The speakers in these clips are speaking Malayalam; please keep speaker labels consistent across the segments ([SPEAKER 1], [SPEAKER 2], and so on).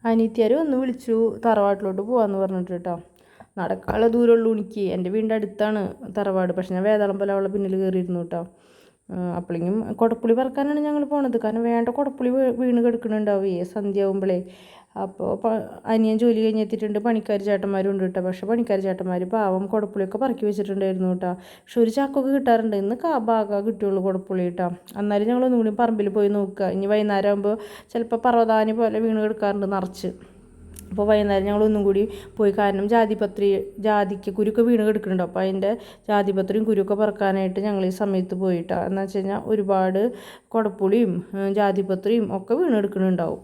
[SPEAKER 1] അനിയത്തിയാർ ഒന്ന് വിളിച്ചു തറവാട്ടിലോട്ട് പോകാമെന്ന് പറഞ്ഞിട്ട് കേട്ടോ. നടക്കാനുള്ള ദൂരമുള്ളൂ എനിക്ക്. എൻ്റെ വീടിൻ്റെ അടുത്താണ് തറവാട്. പക്ഷെ ഞാൻ വേതാളം പോലെ അവളെ പിന്നിൽ കയറിയിരുന്നു കേട്ടോ. അപ്പോഴെങ്കിലും കുടപ്പുളി പറക്കാനാണ് ഞങ്ങൾ പോണത്. കാരണം വേണ്ട കുടപ്പുളി വീണ് കിടക്കുന്നുണ്ടാവേ സന്ധ്യ ആകുമ്പോഴേ. അപ്പോൾ അനിയൻ ജോലി കഴിഞ്ഞെത്തിയിട്ടുണ്ട്. പണിക്കാർ ചേട്ടന്മാരും ഉണ്ട് കേട്ടോ. പക്ഷേ പണിക്കാർ ചേട്ടന്മാർ പാവം കുടപ്പുളിയൊക്കെ പറക്കി വെച്ചിട്ടുണ്ടായിരുന്നു കേട്ടോ. പക്ഷെ ഒരു ചാക്കൊക്കെ കിട്ടാറുണ്ട്. ഇന്ന് ഭാഗം കിട്ടുള്ളൂ കുടപ്പുളി കേട്ടോ. എന്നാലും ഞങ്ങൾ ഒന്നും കൂടി പറമ്പിൽ പോയി നോക്കുക. ഇനി വൈകുന്നേരം ആകുമ്പോൾ ചിലപ്പോൾ പർവ്വതാനി പോലെ വീണ് കിടക്കാറുണ്ട് നിറച്ച്. അപ്പോൾ വൈകുന്നേരം ഞങ്ങൾ ഒന്നും കൂടി പോയി. കാരണം ജാതിക്ക് കുരുക്കെ വീണ് കിടക്കുന്നുണ്ടോ. അപ്പോൾ അതിൻ്റെ ജാതിപത്രിയും കുരുക്കെ പറക്കാനായിട്ട് ഞങ്ങൾ ഈ സമയത്ത് പോയിട്ടാണ്. എന്ന് വെച്ച് കഴിഞ്ഞാൽ ഒരുപാട് കുടപ്പുളിയും ജാതിപത്രിയും ഒക്കെ വീണ് എടുക്കുന്നുണ്ടാവും.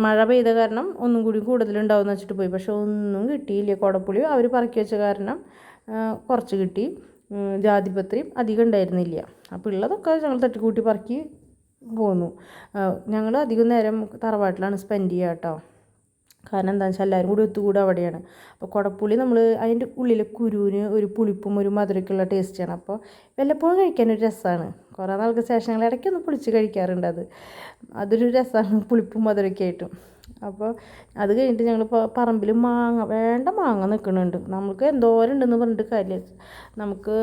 [SPEAKER 1] മഴ പെയ്ത കാരണം ഒന്നും കൂടി കൂടുതലുണ്ടാവും എന്ന് വെച്ചിട്ട് പോയി. പക്ഷെ ഒന്നും കിട്ടിയില്ല. കുടപ്പുളി അവർ പറക്കി വെച്ച കാരണം കുറച്ച് കിട്ടി. ജാതിപത്രിയും അധികം ഉണ്ടായിരുന്നില്ല. അപ്പോൾ ഉള്ളതൊക്കെ ഞങ്ങൾ തട്ടിക്കൂട്ടി പറക്കി പോന്നു. ഞങ്ങൾ അധികം നേരം തറവാട്ടിലാണ് സ്പെൻഡ് ചെയ്യുക കേട്ടോ. കാരണം എന്താണെന്ന് വെച്ചാൽ എല്ലാവരും കൂടി ഒത്തുകൂടെ അവിടെയാണ്. അപ്പോൾ കുടപ്പുളി നമ്മൾ അതിൻ്റെ ഉള്ളിലെ കുരുവിന് ഒരു പുളിപ്പും ഒരു മധുരമൊക്കെയുള്ള ടേസ്റ്റാണ്. അപ്പോൾ വല്ലപ്പോഴും കഴിക്കാനൊരു രസമാണ്. കുറേ നാൾക്ക് ശേഷം ഞങ്ങൾ ഇടയ്ക്കൊന്ന് പൊളിച്ച് കഴിക്കാറുണ്ട്. അതൊരു രസമാണ്, പുളിപ്പും മധുരമൊക്കെ ആയിട്ടും. അപ്പോൾ അത് കഴിഞ്ഞിട്ട് ഞങ്ങൾ പറമ്പിൽ മാങ്ങ നിൽക്കുന്നുണ്ട്. നമുക്ക് എന്തോരം ഉണ്ടെന്ന് പറഞ്ഞിട്ട് കാര്യമില്ല. നമുക്ക്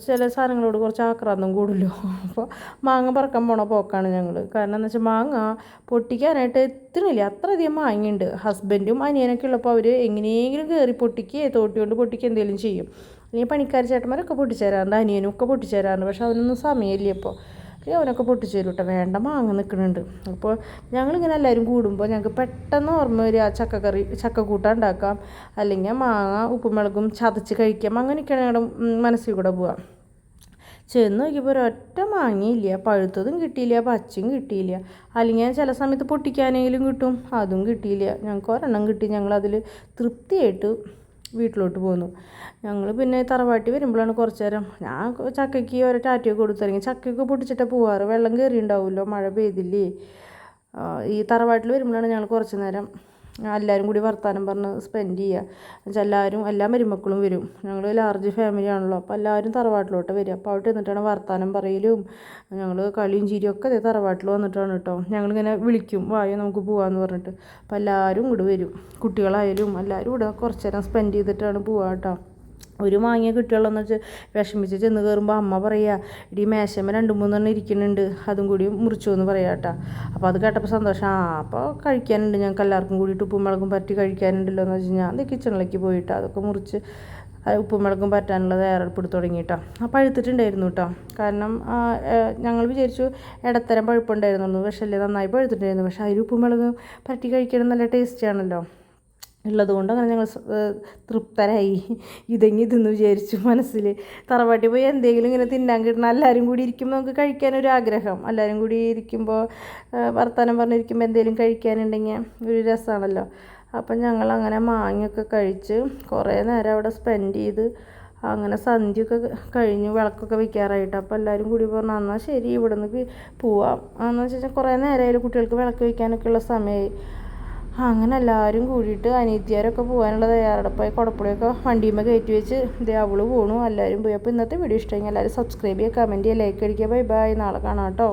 [SPEAKER 1] ചില സാധനങ്ങളോട് കുറച്ച് ആക്രാന്തം കൂടുമല്ലോ. അപ്പോൾ മാങ്ങ പറക്കാൻ പോണ പോക്കാണ് ഞങ്ങൾ. കാരണം എന്ന് വെച്ചാൽ മാങ്ങ പൊട്ടിക്കാനായിട്ട് എത്തണില്ല. അത്രയധികം മാങ്ങയുണ്ട്. ഹസ്ബൻഡും അനിയനൊക്കെ ഉള്ളപ്പോൾ അവർ എങ്ങനെയെങ്കിലും കയറി പൊട്ടിക്കുകയോ തോട്ടി കൊണ്ട് പൊട്ടിക്കുക എന്തെങ്കിലും ചെയ്യും. അല്ലെങ്കിൽ പണിക്കാർ ചേട്ടന്മാരൊക്കെ പൊട്ടിച്ചേരാറുണ്ട്. അനിയനും ഒക്കെ പൊട്ടിച്ചേരാറുണ്ട്. പക്ഷെ അവനൊന്നും സമയമില്ല ഇപ്പോൾ. അവനൊക്കെ പൊട്ടിച്ചു തരും കേട്ടോ. വേണ്ട മാങ്ങ നിൽക്കുന്നുണ്ട്. അപ്പോൾ ഞങ്ങളിങ്ങനെ എല്ലാവരും കൂടുമ്പോൾ ഞങ്ങൾക്ക് പെട്ടെന്ന് ഓർമ്മ വരിക ചക്കക്കൂട്ട ഉണ്ടാക്കാം, അല്ലെങ്കിൽ മാങ്ങ ഉപ്പും മുളകും ചതച്ച് കഴിക്കാം. അങ്ങനെയൊക്കെയാണ് ഞങ്ങളുടെ മനസ്സിൽ കൂടെ പോവാം. ചെന്ന് നോക്കിയപ്പോൾ ഒരൊറ്റ മാങ്ങയില്ല. പഴുത്തതും കിട്ടിയില്ല, പച്ചയും കിട്ടിയില്ല. അല്ലെങ്കിൽ ചില സമയത്ത് പൊട്ടിക്കാനെങ്കിലും കിട്ടും, അതും കിട്ടിയില്ല. ഞങ്ങൾക്ക് ഒരെണ്ണം കിട്ടി. ഞങ്ങളതിൽ തൃപ്തിയായിട്ട് വീട്ടിലോട്ട് പോന്നു. ഞങ്ങൾ പിന്നെ തറവാട്ടി വരുമ്പോഴാണ് കുറച്ച് നേരം ഞാൻ ചക്കയ്ക്ക് ഓരോ ടാറ്റയൊക്കെ കൊടുത്തിറങ്ങി. ചക്കയൊക്കെ പൊട്ടിച്ചിട്ടാണ് പോവാറ്. വെള്ളം കയറി ഉണ്ടാവുമല്ലോ, മഴ പെയ്തില്ലേ. ഈ തറവാട്ടിൽ വരുമ്പോഴാണ് ഞങ്ങൾ കുറച്ച് നേരം എല്ലാവരും കൂടി വർത്താനം പറഞ്ഞ് സ്പെൻഡ് ചെയ്യുക. എന്നുവെച്ചാൽ എല്ലാ മരുമക്കളും വരും. ഞങ്ങൾ ലാർജ് ഫാമിലി ആണല്ലോ. അപ്പോൾ എല്ലാവരും തറവാട്ടിലോട്ട് വരും. അപ്പോൾ അവിടെ എന്നിട്ടാണ് വർത്താനം പറയലും ഞങ്ങൾ കളിയും ചിരിയും ഒക്കെ അതേ തറവാട്ടിൽ വന്നിട്ടാണ് കേട്ടോ. ഞങ്ങളിങ്ങനെ വിളിക്കും, വായോ നമുക്ക് പോകാമെന്ന് പറഞ്ഞിട്ട്. അപ്പോൾ എല്ലാവരും ഇങ്ങോട്ട് വരും. കുട്ടികളായാലും എല്ലാവരും ഇവിടെ കുറച്ച് നേരം സ്പെൻഡ് ചെയ്തിട്ടാണ് പോവുക കേട്ടോ. ഒരു മാങ്ങ കിട്ടുകയുള്ളതെന്ന് വെച്ചാൽ വിഷമിച്ച് ചെന്ന് കയറുമ്പോൾ അമ്മ പറയുക, ഇടി മേശമ്മ 2-3 ഇരിക്കുന്നുണ്ട്, അതും കൂടി മുറിച്ചു എന്ന് പറയാം കേട്ടോ. അപ്പോൾ അത് കേട്ടപ്പോൾ സന്തോഷം. അപ്പോൾ കഴിക്കാനുണ്ട്, ഞങ്ങൾക്ക് എല്ലാവർക്കും കൂടിയിട്ട് ഉപ്പും മുളകും പറ്റി കഴിക്കാനുണ്ടല്ലോ എന്ന് വെച്ച് ഞാൻ കിച്ചണിലേക്ക് പോയിട്ട് അതൊക്കെ മുറിച്ച് ഉപ്പും മുളകും പറ്റാനുള്ളത് തയ്യാറെടുപ്പെടുത്ത് തുടങ്ങി കേട്ടോ. പഴുത്തിട്ടുണ്ടായിരുന്നു കേട്ടോ. കാരണം ഞങ്ങൾ വിചാരിച്ചു ഇടത്തരം പഴുപ്പുണ്ടായിരുന്നുള്ളൂ. പക്ഷേ നന്നായി പഴുത്തിട്ടുണ്ടായിരുന്നു. പക്ഷേ അതിൽ ഉപ്പും മുളകും പറ്റി കഴിക്കണം നല്ല ടേസ്റ്റാണല്ലോ ഉള്ളതുകൊണ്ട് അങ്ങനെ ഞങ്ങൾ തൃപ്തരായി. ഇതെന്ന് വിചാരിച്ചു മനസ്സിൽ. തറവാട്ടിൽ പോയി എന്തെങ്കിലും ഇങ്ങനെ തിന്നാൻ കിട്ടണം. എല്ലാവരും കൂടി ഇരിക്കുമ്പോൾ നമുക്ക് കഴിക്കാനൊരാഗ്രഹം. എല്ലാവരും കൂടി ഇരിക്കുമ്പോൾ വർത്തമാനം പറഞ്ഞിരിക്കുമ്പോൾ എന്തെങ്കിലും കഴിക്കാനുണ്ടെങ്കിൽ ഒരു രസമാണല്ലോ. അപ്പം ഞങ്ങൾ അങ്ങനെ മാങ്ങയൊക്കെ കഴിച്ച് കുറേ നേരം അവിടെ സ്പെൻഡ് ചെയ്ത് അങ്ങനെ സന്ധ്യയൊക്കെ കഴിഞ്ഞു. വിളക്കൊക്കെ വെക്കാറായിട്ട്. അപ്പോൾ എല്ലാവരും കൂടി പറഞ്ഞു എന്നാൽ ശരി ഇവിടെ നിന്ന് പോവാം എന്ന് വെച്ചാൽ കുറേ നേരമായാലും കുട്ടികൾക്ക് വിളക്ക് വയ്ക്കാനൊക്കെയുള്ള സമയമായി. അങ്ങനെ എല്ലാവരും കൂടിയിട്ട് അനിയത്തിയാരൊക്കെ പോകാനുള്ള തയ്യാറെടുപ്പായി. കുടപ്പുളിയൊക്കെ വണ്ടിയുമ്പോൾ കയറ്റി വെച്ച് ഇതേ അവള് പോണു. എല്ലാവരും പോയി. അപ്പോൾ ഇന്നത്തെ വീഡിയോ ഇഷ്ടമെങ്കിൽ എല്ലാവരും സബ്സ്ക്രൈബ് ചെയ്യുക, കമൻറ്റ് ചെയ്യുക, ലൈക്ക് അടിക്കുക. Bye bye. നാളെ കാണാം കേട്ടോ.